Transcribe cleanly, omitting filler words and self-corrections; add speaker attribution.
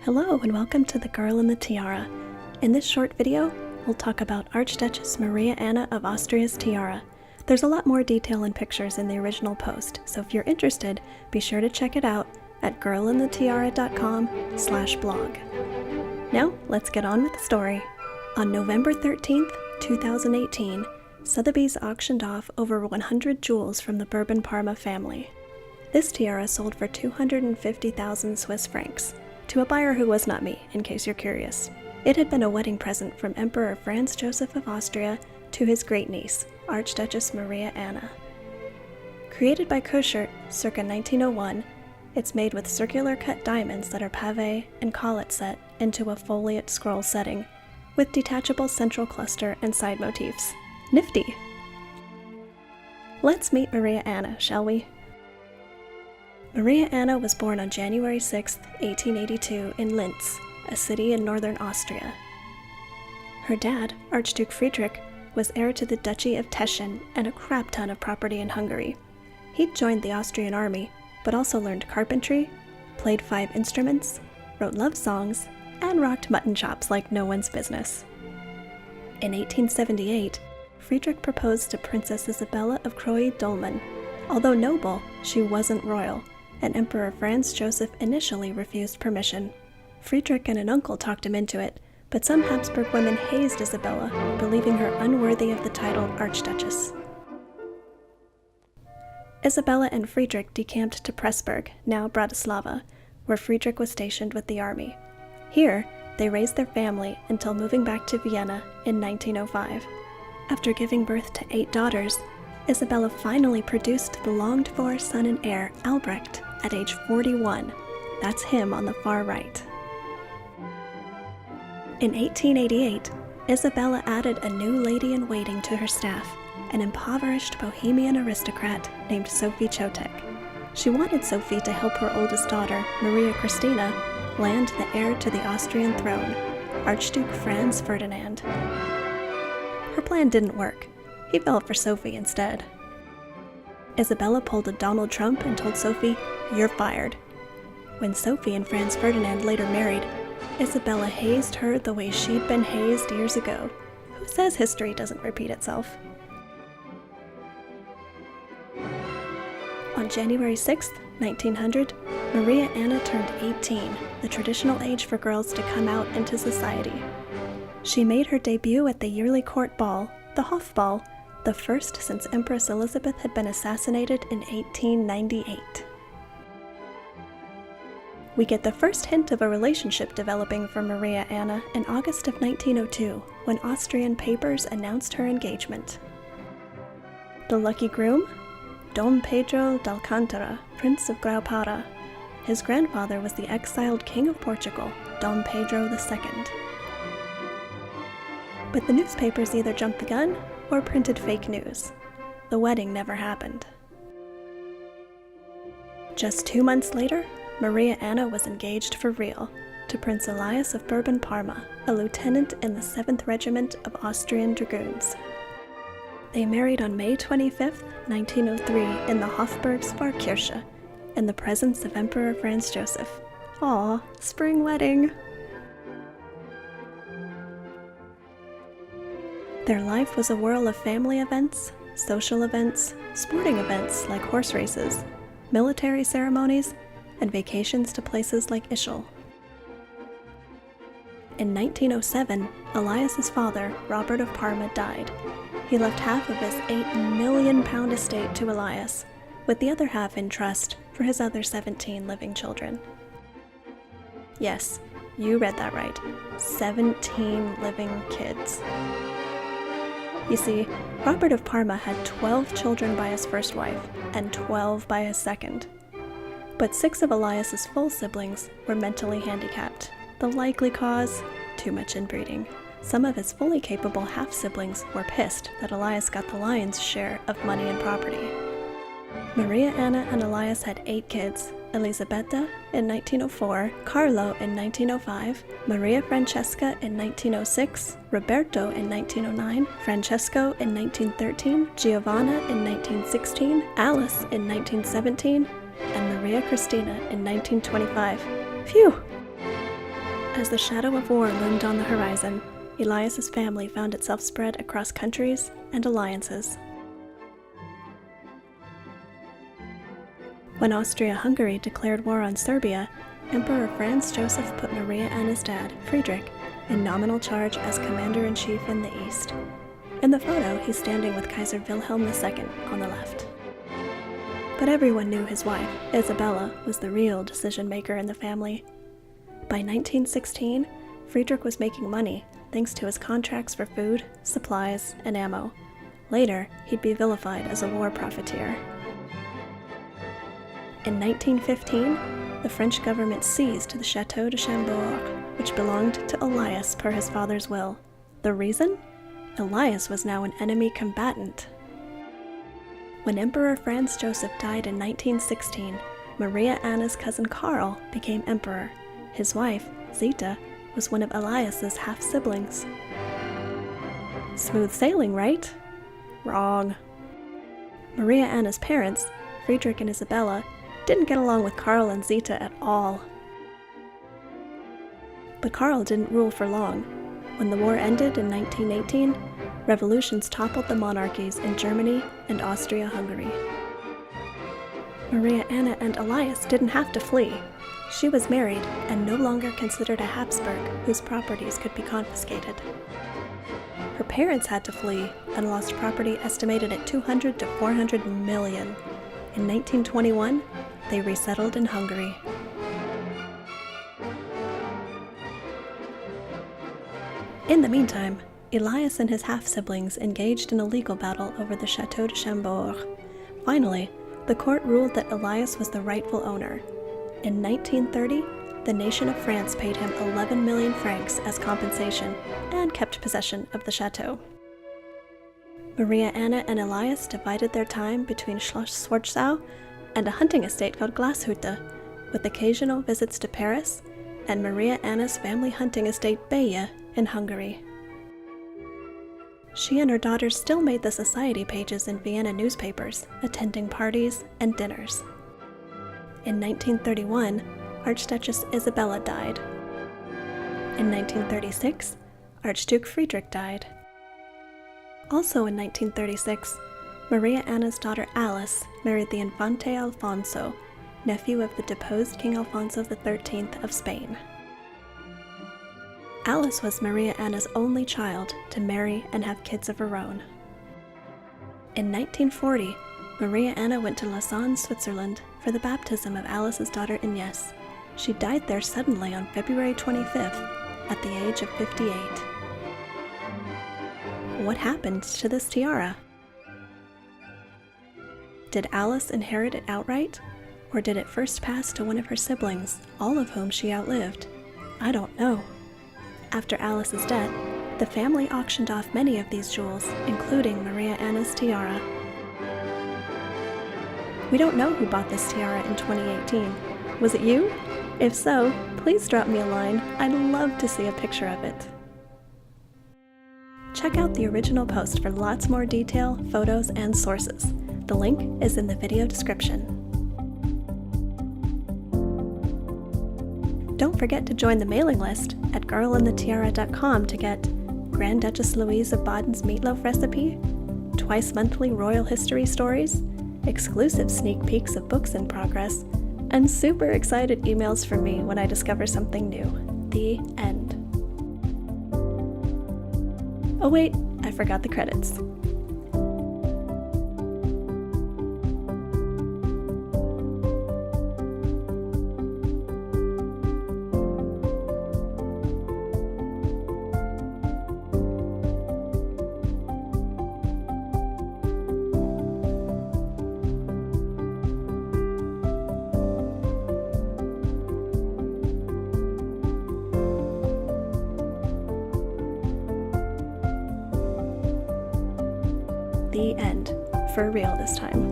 Speaker 1: Hello and welcome to The Girl in the Tiara. In this short video, we'll talk about Archduchess Maria Anna of Austria's tiara. There's a lot more detail and pictures in the original post, so if you're interested, be sure to check it out at girlinthetiara.com/blog. Now, let's get on with the story. On November 13th, 2018, Sotheby's auctioned off over 100 jewels from the Bourbon-Parma family. This tiara sold for 250,000 Swiss francs. To a buyer who was not me, in case you're curious. It had been a wedding present from Emperor Franz Josef of Austria to his great-niece, Archduchess Maria Anna. Created by Koschert circa 1901, it's made with circular-cut diamonds that are pavé and collet set into a foliate scroll setting, with detachable central cluster and side motifs. Nifty! Let's meet Maria Anna, shall we? Maria Anna was born on January 6, 1882 in Linz, a city in northern Austria. Her dad, Archduke Friedrich, was heir to the Duchy of Teschen and a crap ton of property in Hungary. He'd joined the Austrian army, but also learned carpentry, played 5 instruments, wrote love songs, and rocked mutton chops like no one's business. In 1878, Friedrich proposed to Princess Isabella of Croy-Dolman. Although noble, she wasn't royal, and Emperor Franz Josef initially refused permission. Friedrich and an uncle talked him into it, but some Habsburg women hazed Isabella, believing her unworthy of the title Archduchess. Isabella and Friedrich decamped to Pressburg, now Bratislava, where Friedrich was stationed with the army. Here, they raised their family until moving back to Vienna in 1905. After giving birth to 8 daughters, Isabella finally produced the longed-for son and heir, Albrecht, at age 41. That's him on the far right. In 1888, Isabella added a new lady-in-waiting to her staff, an impoverished Bohemian aristocrat named Sophie Chotek. She wanted Sophie to help her oldest daughter, Maria Christina, land the heir to the Austrian throne, Archduke Franz Ferdinand. Her plan didn't work. He fell for Sophie instead. Isabella pulled a Donald Trump and told Sophie, "You're fired." When Sophie and Franz Ferdinand later married, Isabella hazed her the way she'd been hazed years ago. Who says history doesn't repeat itself? On January 6, 1900, Maria Anna turned 18, the traditional age for girls to come out into society. She made her debut at the yearly court ball, the Hofball, the first since Empress Elizabeth had been assassinated in 1898. We get the first hint of a relationship developing for Maria Anna in August of 1902, when Austrian papers announced her engagement. The lucky groom? Dom Pedro d'Alcântara, Prince of Grau-Pará. His grandfather was the exiled King of Portugal, Dom Pedro II. But the newspapers either jumped the gun or printed fake news. The wedding never happened. Just 2 months later, Maria Anna was engaged for real to Prince Elias of Bourbon-Parma, a lieutenant in the 7th Regiment of Austrian Dragoons. They married on May 25, 1903 in the Hofburg's Pfarrkirche, in the presence of Emperor Franz Josef. Aw, spring wedding! Their life was a whirl of family events, social events, sporting events like horse races, military ceremonies, and vacations to places like Ischl. In 1907, Elias's father, Robert of Parma, died. He left half of his £8 million estate to Elias, with the other half in trust for his other 17 living children. Yes, you read that right. 17 living kids. You see, Robert of Parma had 12 children by his first wife, and 12 by his second. But 6 of Elias's full siblings were mentally handicapped. The likely cause? Too much inbreeding. Some of his fully capable half-siblings were pissed that Elias got the lion's share of money and property. Maria Anna and Elias had 8 kids: Elisabetta in 1904, Carlo in 1905, Maria Francesca in 1906, Roberto in 1909, Francesco in 1913, Giovanna in 1916, Alice in 1917, and Maria Christina in 1925. Phew! As the shadow of war loomed on the horizon, Elias's family found itself spread across countries and alliances. When Austria-Hungary declared war on Serbia, Emperor Franz Josef put Maria Anna's dad, Friedrich, in nominal charge as commander-in-chief in the east. In the photo, he's standing with Kaiser Wilhelm II on the left. But everyone knew his wife, Isabella, was the real decision-maker in the family. By 1916, Friedrich was making money thanks to his contracts for food, supplies, and ammo. Later, he'd be vilified as a war profiteer. In 1915, the French government seized the Château de Chambord, which belonged to Elias per his father's will. The reason? Elias was now an enemy combatant. When Emperor Franz Joseph died in 1916, Maria Anna's cousin Karl became emperor. His wife, Zita, was one of Elias's half-siblings. Smooth sailing, right? Wrong. Maria Anna's parents, Friedrich and Isabella, didn't get along with Karl and Zita at all. But Karl didn't rule for long. When the war ended in 1918, revolutions toppled the monarchies in Germany and Austria-Hungary. Maria Anna and Elias didn't have to flee. She was married and no longer considered a Habsburg whose properties could be confiscated. Her parents had to flee and lost property estimated at 200 to 400 million. In 1921, they resettled in Hungary. In the meantime, Elias and his half-siblings engaged in a legal battle over the Château de Chambord. Finally, the court ruled that Elias was the rightful owner. In 1930, the nation of France paid him 11 million francs as compensation and kept possession of the chateau. Maria Anna and Elias divided their time between Schloss Schwarzau and a hunting estate called Glashütte, with occasional visits to Paris and Maria Anna's family hunting estate Beje in Hungary. She and her daughters still made the society pages in Vienna newspapers, attending parties and dinners. In 1931, Archduchess Isabella died. In 1936, Archduke Friedrich died. Also in 1936, Maria Anna's daughter Alice married the Infante Alfonso, nephew of the deposed King Alfonso XIII of Spain. Alice was Maria Anna's only child to marry and have kids of her own. In 1940, Maria Anna went to Lausanne, Switzerland for the baptism of Alice's daughter Ines. She died there suddenly on February 25th at the age of 58. What happened to this tiara? Did Alice inherit it outright, or did it first pass to one of her siblings, all of whom she outlived? I don't know. After Alice's death, the family auctioned off many of these jewels, including Maria Anna's tiara. We don't know who bought this tiara in 2018. Was it you? If so, please drop me a line. I'd love to see a picture of it. Check out the original post for lots more detail, photos, and sources. The link is in the video description. Don't forget to join the mailing list at girlandthetiara.com to get Grand Duchess Louise of Baden's meatloaf recipe, twice monthly royal history stories, exclusive sneak peeks of books in progress, and super excited emails from me when I discover something new. The end. Oh wait, I forgot the credits. The end. For real this time.